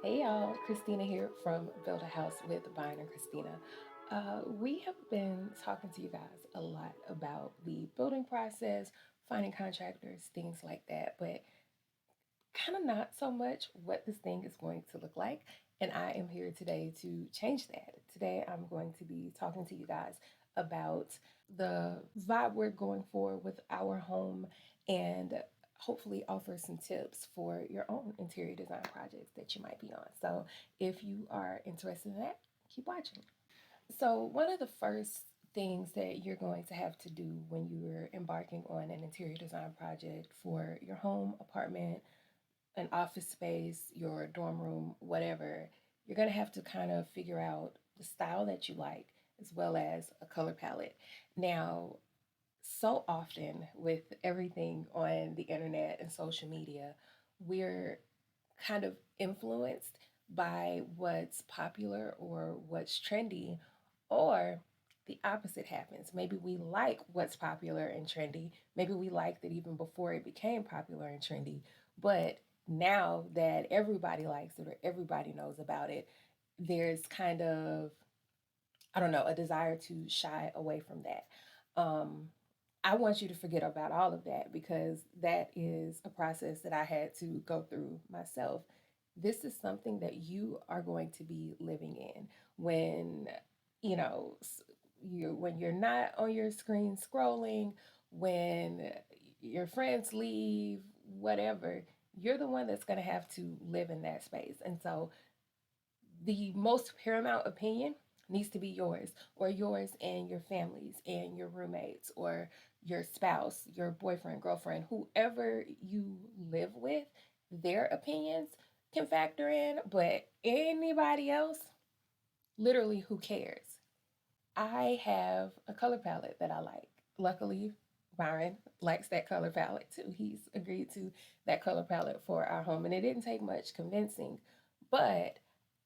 Hey y'all, Christina here from Build a House with Brian and Christina. We have been talking to you guys a lot about the building process, finding contractors, things like that, but kind of not so much what this thing is going to look like. And I am here today to change that. Today, I'm going to be talking to you guys about the vibe we're going for with our home and hopefully offer some tips for your own interior design projects that you might be on. So, if you are interested in that, keep watching. So, one of the first things that you're going to have to do when you're embarking on an interior design project for your home, apartment, an office space, your dorm room, whatever, you're going to have to kind of figure out the style that you like as well as a color palette. Now, so often with everything on the internet and social media, we're kind of influenced by what's popular or what's trendy, or the opposite happens. Maybe we like what's popular and trendy. Maybe we liked it even before it became popular and trendy. But now that everybody likes it or everybody knows about it, there's kind of, I don't know, a desire to shy away from that. Um, I want you to forget about all of that because that is a process that I had to go through myself. This is something that you are going to be living in when, you know, when you're not on your screen scrolling, when your friends leave, whatever, you're the one that's going to have to live in that space. And so the most paramount opinion needs to be yours, or yours and your families and your roommates or your spouse, your boyfriend, girlfriend, whoever you live with, their opinions can factor in, but anybody else, literally, who cares? I have a color palette that I like. Luckily, Byron likes that color palette too. He's agreed to that color palette for our home, and it didn't take much convincing, but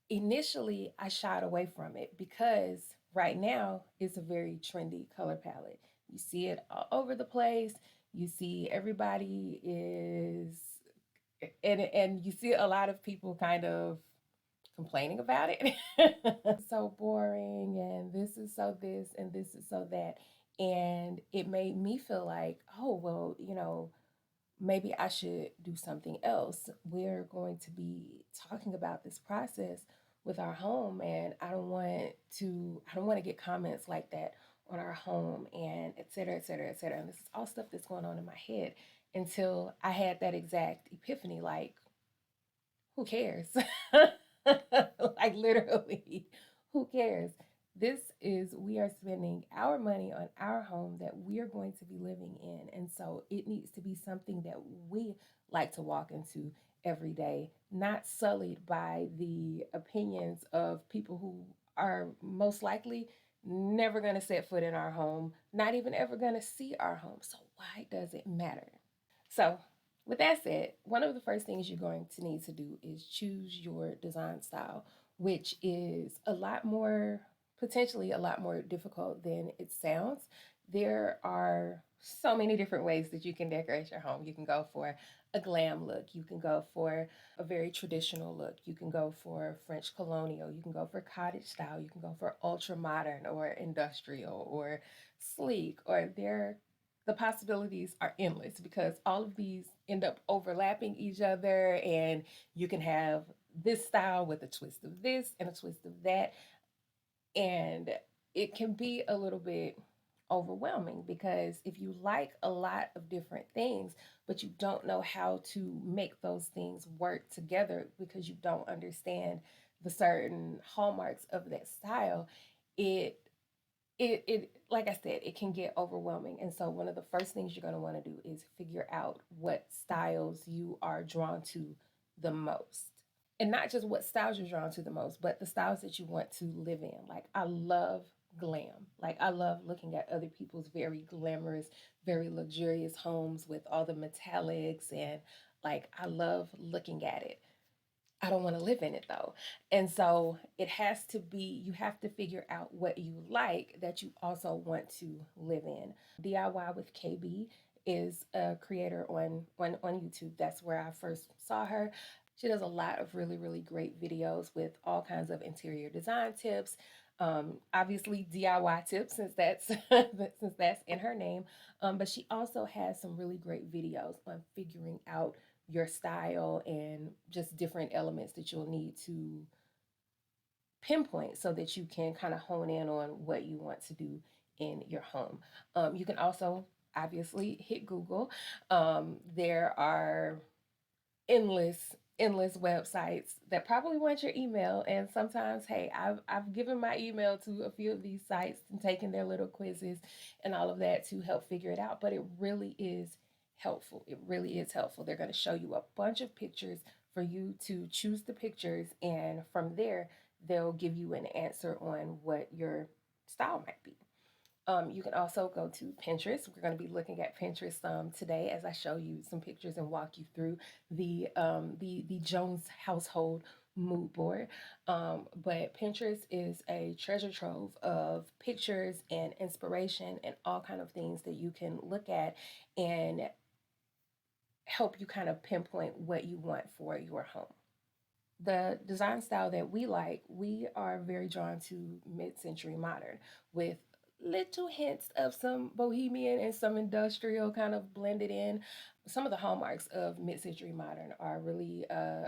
initially I shied away from it because right now it's a very trendy color palette. You see it all over the place. You see everybody is and you see a lot of people kind of complaining about it. So boring and this is so this and this is so that. And it made me feel like, oh, well, maybe I should do something else. We're going to be talking about this process with our home, and I don't want to get comments like that on our home, and et cetera, et cetera, et cetera. And this is all stuff that's going on in my head until I had that exact epiphany, like, who cares? Like literally, who cares? We are spending our money on our home that we're going to be living in. And so it needs to be something that we like to walk into every day, not sullied by the opinions of people who are most likely never going to set foot in our home, not even ever going to see our home. So why does it matter? So, with that said, one of the first things you're going to need to do is choose your design style, which is potentially a lot more difficult than it sounds. There are so many different ways that you can decorate your home. You can go for a glam look, you can go for a very traditional look, you can go for French colonial, you can go for cottage style, you can go for ultra modern or industrial or sleek, or the possibilities are endless because all of these end up overlapping each other, and you can have this style with a twist of this and a twist of that, and it can be a little bit overwhelming because if you like a lot of different things but you don't know how to make those things work together because you don't understand the certain hallmarks of that style, it it like I said, it can get overwhelming. And so one of the first things you're going to want to do is figure out what styles you are drawn to the most. And not just what styles you're drawn to the most, but the styles that you want to live in. Like, I love glam. Like, I love looking at other people's very glamorous, very luxurious homes with all the metallics, and like, I love looking at it. I don't want to live in it though. And so it has to be, you have to figure out what you like that you also want to live in. DIY with KB is a creator on YouTube. That's where I first saw her. She does a lot of really, really great videos with all kinds of interior design tips. Obviously DIY tips, since that's since that's in her name. But she also has some really great videos on figuring out your style and just different elements that you'll need to pinpoint so that you can kind of hone in on what you want to do in your home. You can also obviously hit Google. There are endless websites that probably want your email, and sometimes, hey, I've given my email to a few of these sites and taken their little quizzes and all of that to help figure it out. But it really is helpful. It really is helpful. They're going to show you a bunch of pictures for you to choose the pictures, and from there they'll give you an answer on what your style might be. You can also go to Pinterest. We're going to be looking at Pinterest today as I show you some pictures and walk you through the Jones household mood board. But Pinterest is a treasure trove of pictures and inspiration and all kind of things that you can look at and help you kind of pinpoint what you want for your home. The design style that we like, we are very drawn to mid-century modern with little hints of some bohemian and some industrial kind of blended in. Some of the hallmarks of mid-century modern are really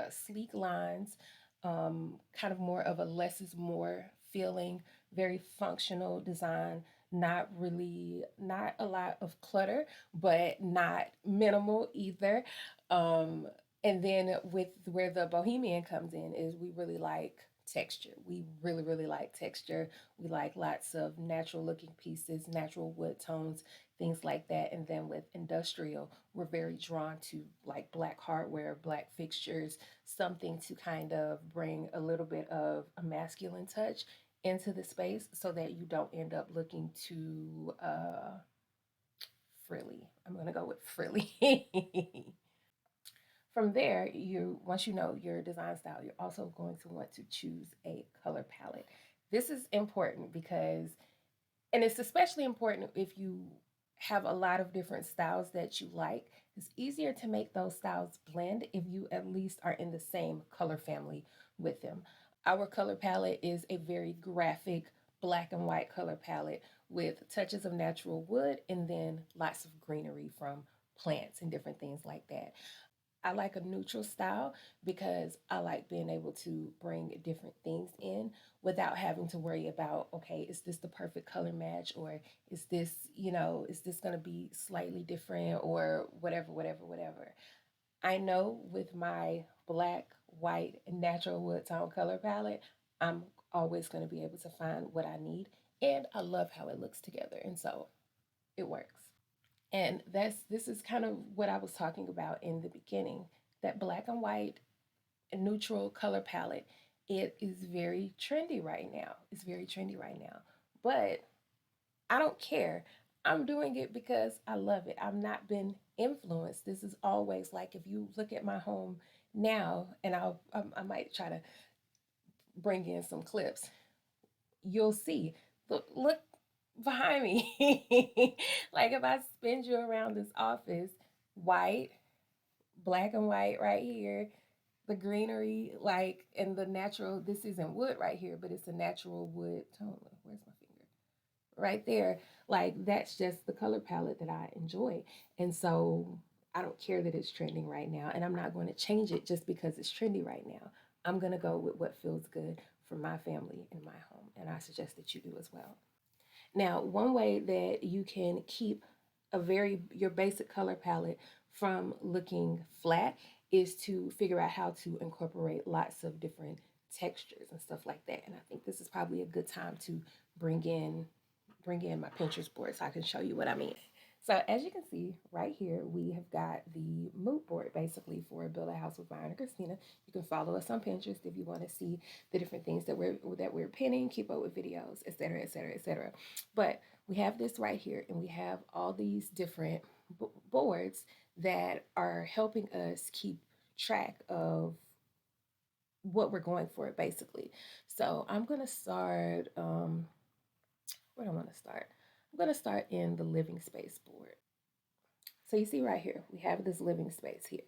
sleek lines, kind of more of a less is more feeling, very functional design, not a lot of clutter, but not minimal either. Um, and then with where the bohemian comes in is we really like texture. We really, really like texture. We like lots of natural looking pieces, natural wood tones, things like that. And then with industrial, we're very drawn to like black hardware, black fixtures, something to kind of bring a little bit of a masculine touch into the space so that you don't end up looking too frilly. I'm going to go with frilly. From there, you once you know your design style, you're also going to want to choose a color palette. This is important because, and it's especially important if you have a lot of different styles that you like. It's easier to make those styles blend if you at least are in the same color family with them. Our color palette is a very graphic black and white color palette with touches of natural wood and then lots of greenery from plants and different things like that. I like a neutral style because I like being able to bring different things in without having to worry about, okay, is this the perfect color match, or is this, is this going to be slightly different or whatever, whatever, whatever. I know with my black, white, and natural wood tone color palette, I'm always going to be able to find what I need. And I love how it looks together. And so it works. And this is kind of what I was talking about in the beginning. That black and white neutral color palette, it is very trendy right now. It's very trendy right now. But I don't care. I'm doing it because I love it. I've not been influenced. This is always like if you look at my home now, and I might try to bring in some clips. You'll see. Look behind me. Like if I spin you around this office, white, black and white right here, the greenery, like, and the natural, this isn't wood right here, but it's a natural wood tone. Where's my finger? Right there. Like, that's just the color palette that I enjoy. And so I don't care that it's trending right now. And I'm not going to change it just because it's trendy right now. I'm going to go with what feels good for my family and my home. And I suggest that you do as well. Now, one way that you can keep your basic color palette from looking flat is to figure out how to incorporate lots of different textures and stuff like that. And I think this is probably a good time to bring in bring in my Pinterest board so I can show you what I mean. So as you can see right here, we have got the mood board basically for Build a House with Brian and Christina. You can follow us on Pinterest if you want to see the different things that we're pinning, keep up with videos, etc., etc., etc. But we have this right here, and we have all these different boards that are helping us keep track of what we're going for, basically. So I'm gonna start. Where do I want to start? I'm going to start in the living space board. So you see right here, we have this living space here.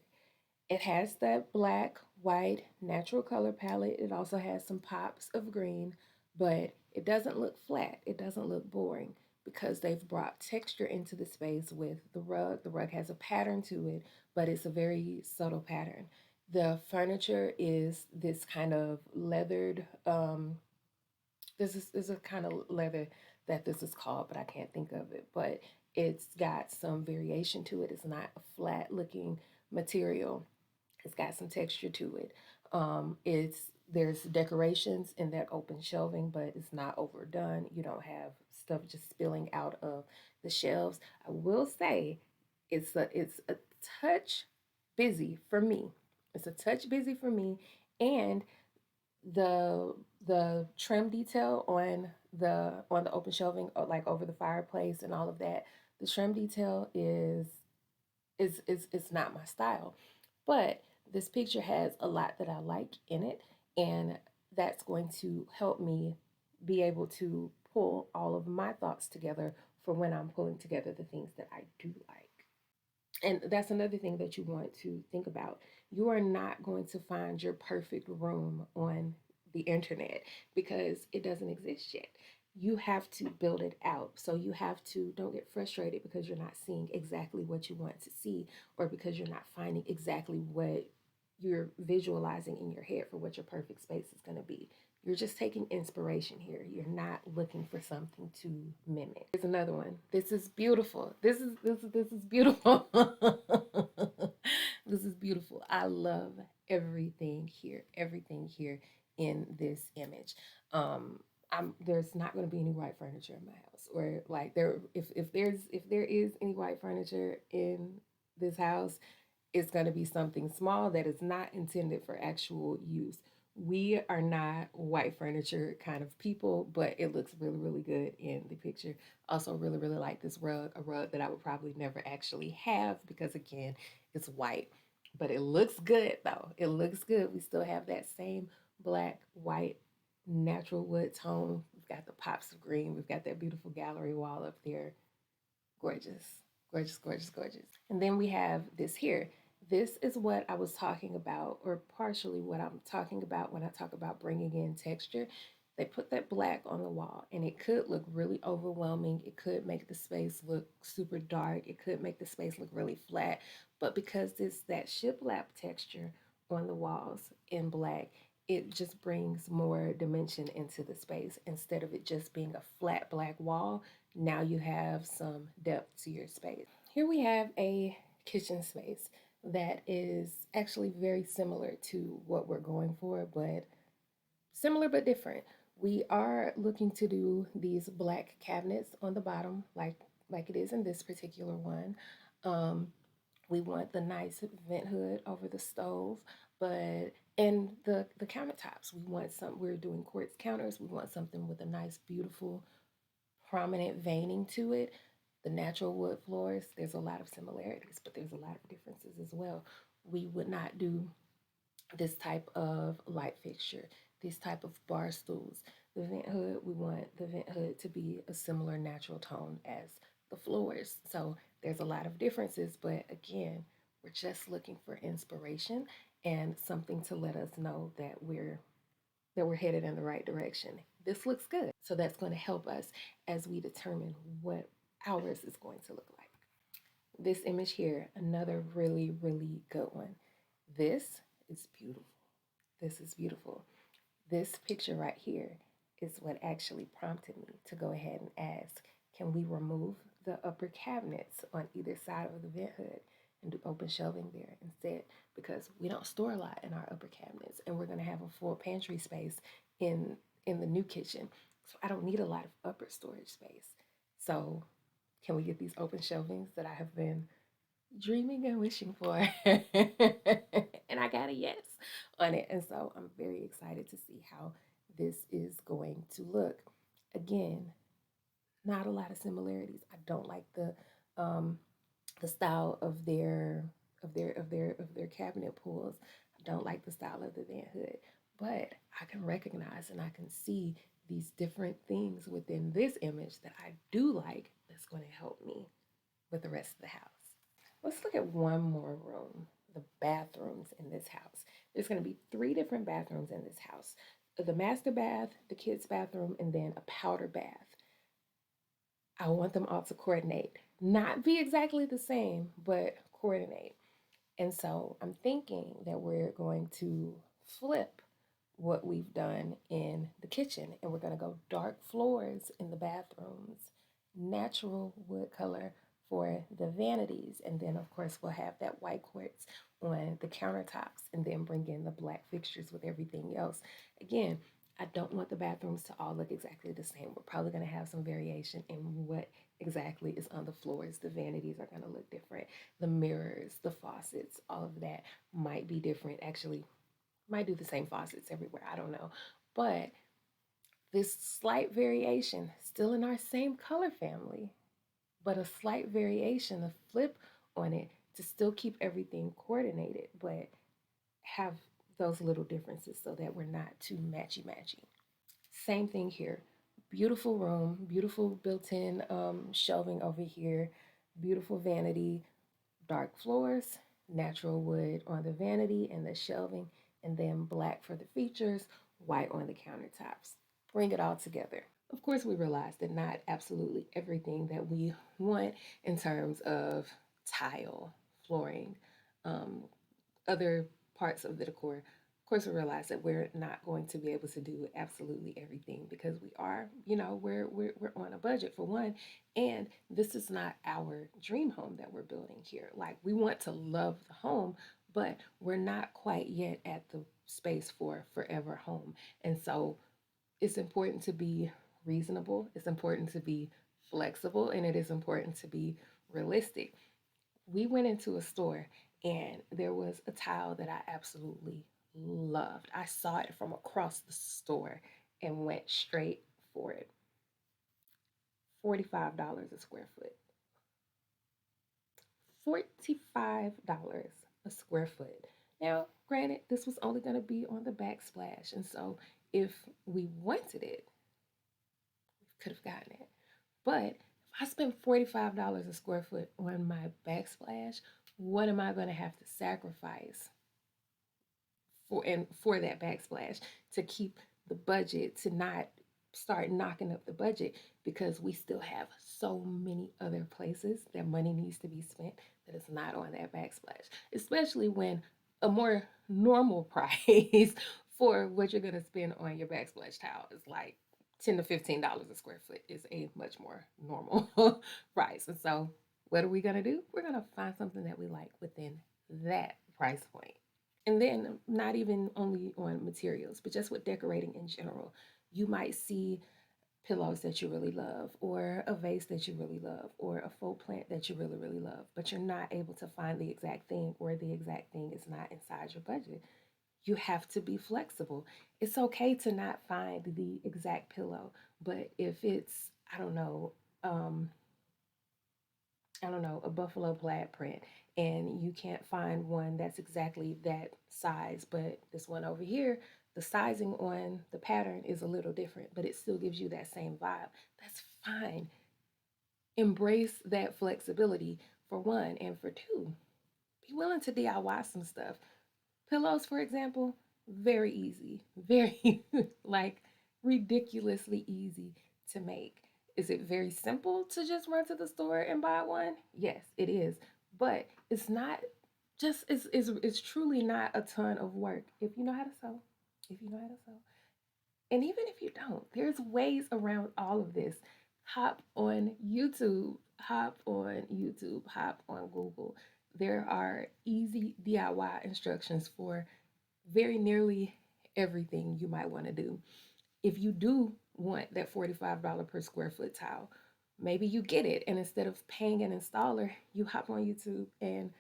It has that black, white, natural color palette. It also has some pops of green, but it doesn't look flat. It doesn't look boring because they've brought texture into the space with the rug. The rug has a pattern to it, but it's a very subtle pattern. The furniture is this kind of leathered, this is a kind of leather that this is called, but I can't think of it. But it's got some variation to it. It's not a flat looking material. It's got some texture to it. It's There's decorations in that open shelving, but it's not overdone. You don't have stuff just spilling out of the shelves. I will say it's a touch busy for me. It's a touch busy for me, and the the trim detail on the open shelving, like over the fireplace and all of that. The trim detail is not my style, but this picture has a lot that I like in it, and that's going to help me be able to pull all of my thoughts together for when I'm pulling together the things that I do like. And that's another thing that you want to think about. You are not going to find your perfect room on the internet because it doesn't exist yet. You have to build it out. So you have to, don't get frustrated because you're not seeing exactly what you want to see, or because you're not finding exactly what you're visualizing in your head for what your perfect space is going to be. You're just taking inspiration here. You're not looking for something to mimic. Here's another one. This is beautiful. This is beautiful. This is beautiful. I love everything here. Everything here in this image. There's not going to be any white furniture in my house, or like if there is any white furniture in this house, it's going to be something small that is not intended for actual use. We are not white furniture kind of people, but it looks really, really good in the picture. Also, really, really like this rug, a rug that I would probably never actually have because, again, it's white. But it looks good though. It looks good. We still have that same black, white, natural wood tone. We've got the pops of green. We've got that beautiful gallery wall up there. Gorgeous, gorgeous, gorgeous, gorgeous. And then we have this here. This is what I was talking about, or partially what I'm talking about when I talk about bringing in texture. They put that black on the wall, and it could look really overwhelming. It could make the space look super dark. It could make the space look really flat. But because it's that shiplap texture on the walls in black, it just brings more dimension into the space instead of it just being a flat black wall. Now you have some depth to your space. Here we have a kitchen space that is actually very similar to what we're going for, but similar but different. We are looking to do these black cabinets on the bottom, like it is in this particular one. Um, we want the nice vent hood over the stove, but and the countertops. We want some. We're doing quartz counters. We want something with a nice, beautiful prominent veining to it. The natural wood floors, there's a lot of similarities, but there's a lot of differences as well. We would not do this type of light fixture, this type of bar stools. The vent hood, we want the vent hood to be a similar natural tone as the floors. So there's a lot of differences, but again, we're just looking for inspiration and something to let us know that we're headed in the right direction. This looks good. So that's going to help us as we determine what ours is going to look like. This image here, another really, really good one. This is beautiful. This is beautiful. This picture right here is what actually prompted me to go ahead and ask, can we remove the upper cabinets on either side of the vent hood and do open shelving there instead? Because we don't store a lot in our upper cabinets, and we're going to have a full pantry space in in the new kitchen. So I don't need a lot of upper storage space. So can we get these open shelvings that I have been dreaming and wishing for? And I got a yes on it. And so I'm very excited to see how this is going to look. Again, not a lot of similarities. I don't like the style of their cabinet pulls. I don't like the style of the vent hood, but I can recognize and I can see these different things within this image that I do like that's going to help me with the rest of the house. Let's look at one more room, the bathrooms in this house. There's going to be three different bathrooms in this house: the master bath, the kids' bathroom, and then a powder bath. I want them all to coordinate, not be exactly the same, but coordinate. And so I'm thinking that we're going to flip what we've done in the kitchen, and we're going to go dark floors in the bathrooms, natural wood color for the vanities, and then of course we'll have that white quartz on the countertops, and then bring in the black fixtures with everything else. Again, I don't want the bathrooms to all look exactly the same. We're probably going to have some variation in what exactly is on the floors. The vanities are going to look different. The mirrors, the faucets, all of that might be different. Actually, might do the same faucets everywhere. I don't know. But this slight variation, still in our same color family, but a slight variation, a flip on it to still keep everything coordinated, but have those little differences so that we're not too matchy matchy. Same thing here. Beautiful room, beautiful built in shelving over here, beautiful vanity, dark floors, natural wood on the vanity and the shelving, and then black for the features, white on the countertops. Bring it all together. Of course, we realize that not absolutely everything that we want in terms of tile, flooring, um, other parts of the decor. Of course, we realize that we're not going to be able to do absolutely everything because we are, we're on a budget for one, and this is not our dream home that we're building here. Like we want to love the home, but we're not quite yet at the space for forever home. And so it's important to be reasonable, it's important to be flexible, and it is important to be realistic. We went into a store and there was a tile that I absolutely loved. I saw it from across the store and went straight for it. $45 a square foot. $45 a square foot. Now, granted, this was only going to be on the backsplash. And so if we wanted it, we could have gotten it. But if I spend $45 a square foot on my backsplash, what am I going to have to sacrifice for that backsplash to keep the budget, to not start knocking up the budget, because we still have so many other places that money needs to be spent that is not on that backsplash, especially when a more normal price for what you're going to spend on your backsplash tile is like $10 to $15 a square foot is a much more normal price. And so what are we going to do? We're going to find something that we like within that price point. And then not even only on materials, but just with decorating in general. You might see pillows that you really love, or a vase that you really love, or a faux plant that you really, really love, but you're not able to find the exact thing, or the exact thing is not inside your budget. You have to be flexible. It's okay to not find the exact pillow, but if it's, um, I don't know, a buffalo plaid print, and you can't find one that's exactly that size, but this one over here, the sizing on the pattern is a little different, but it still gives you that same vibe. That's fine. Embrace that flexibility for one, and for two, be willing to DIY some stuff. Pillows, for example, very easy, very like ridiculously easy to make. Is it very simple to just run to the store and buy one? Yes, it is. But it's not just it's truly not a ton of work if you know how to sew. If you know how to sew. And even if you don't, there's ways around all of this. Hop on YouTube, hop on Google. There are easy DIY instructions for very nearly everything you might want to do. If you do want that $45 per square foot tile, maybe you get it. And instead of paying an installer, you hop on YouTube and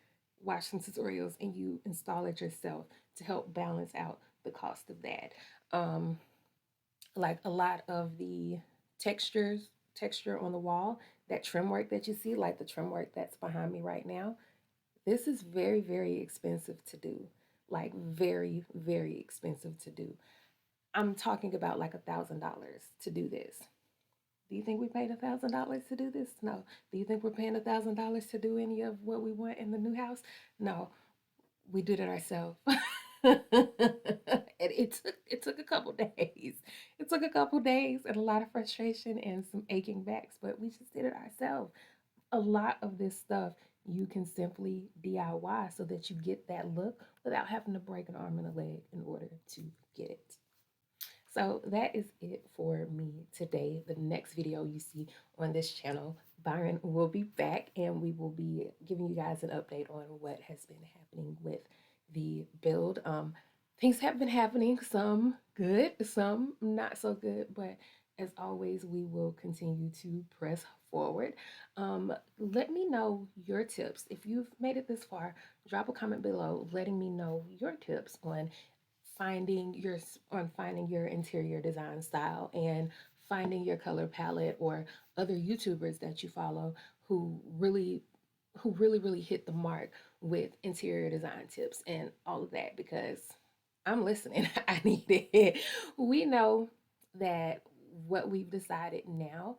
watch some tutorials and you install it yourself to help balance out the cost of that. Um, like a lot of the texture on the wall, that trim work that you see, like the trim work that's behind me right now, this is very, very expensive to do. Like very, very expensive to do. I'm talking about like $1,000 to do this. Do you think we paid $1,000 to do this? No. Do you think we're paying $1,000 to do any of what we want in the new house? No. We did it ourselves. It took a couple days. It took a couple days and a lot of frustration and some aching backs, but we just did it ourselves. A lot of this stuff you can simply DIY so that you get that look without having to break an arm and a leg in order to get it. So that is it for me today. The next video you see on this channel, Byron will be back and we will be giving you guys an update on what has been happening with the build. Things have been happening, some good, some not so good, but as always, we will continue to press forward. Let me know your tips. If you've made it this far, drop a comment below letting me know your tips finding your finding your interior design style and finding your color palette, or other YouTubers that you follow who really hit the mark with interior design tips and all of that, because I'm listening. I need it. We know that what we've decided now,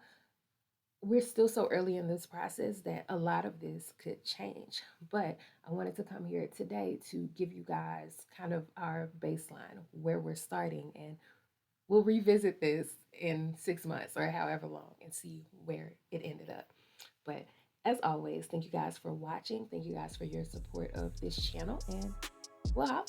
we're still so early in this process that a lot of this could change. But I wanted to come here today to give you guys kind of our baseline, where we're starting, and we'll revisit this in 6 months or however long and see where it ended up. But as always, thank you guys for watching. Thank you guys for your support of this channel, and we'll